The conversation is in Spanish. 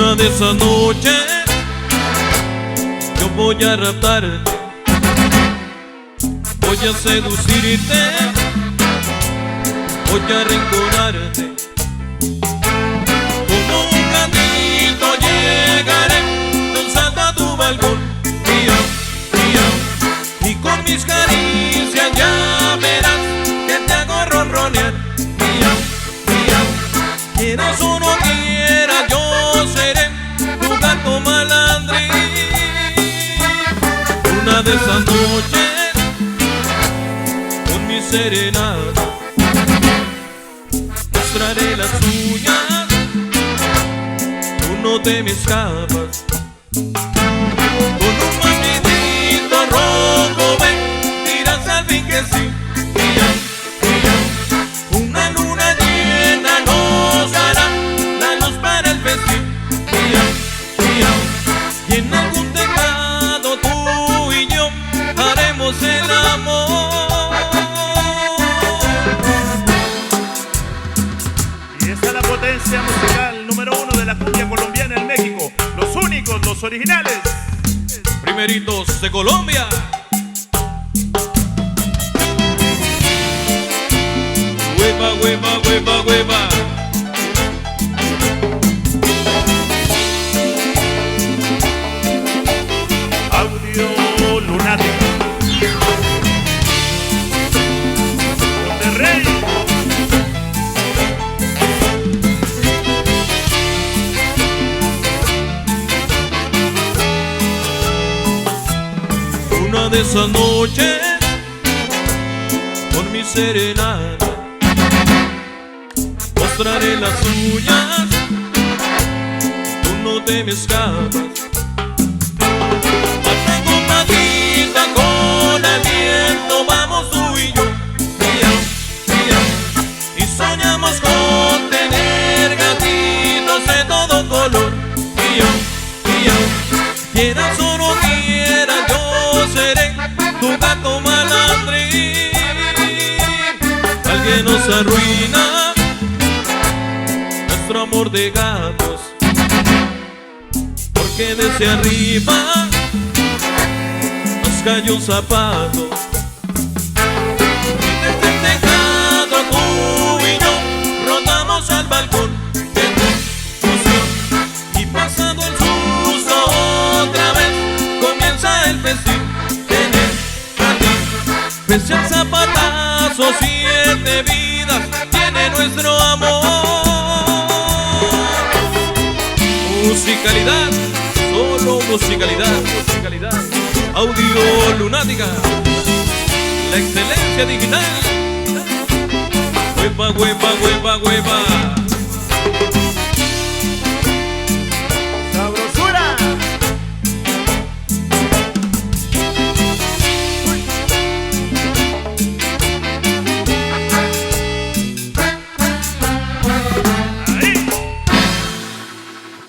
Una de esas noches yo voy a raptarte, voy a seducirte, voy a arrinconarte. Como un gatito llegaré danzando a tu balcón, miau, miau, y con mis caricias ya verás que te hago ronronear, miau, miau. Quieras o no quieras, yo seré tu gato malandrín. Una de esas noches con mi serenata mostraré las uñas, tú no te me escapas. Con un mañidito rojo ven, dirás al fin que sí, miau, miau. Una luna llena nos dará la luz para el festín, miau, miau. Y en algún tejado tú y yo haremos el amor. Y esta es la potencia musical número 1 de la cumbia colombiana en México. Los únicos, los originales. Primeritos de Colombia. Hueva, hueva, hueva, hueva. Audio Lunática. Monterrey. Una de esas noches con mi serenata mostraré las uñas, tú no te me escapas. Acompañadita con aliento vamos tú y yo, miau, miau. Y soñamos con tener gatitos de todo color, miau, miau. Quieras o no quieras, yo seré tu gato malandrín. Alguien nos arruina nuestro amor de gatos, porque desde arriba nos cayó un zapato. Y desde el tejado tú y yo rodamos al balcón de tu ilusión. Y pasando el susto otra vez comienza el festín en el jardín. Pese al zapatazo 7 vidas tiene nuestro amor. Musicalidad, solo musicalidad, musicalidad. Audio Lunática, la excelencia digital. Hueva, hueva, hueva, hueva.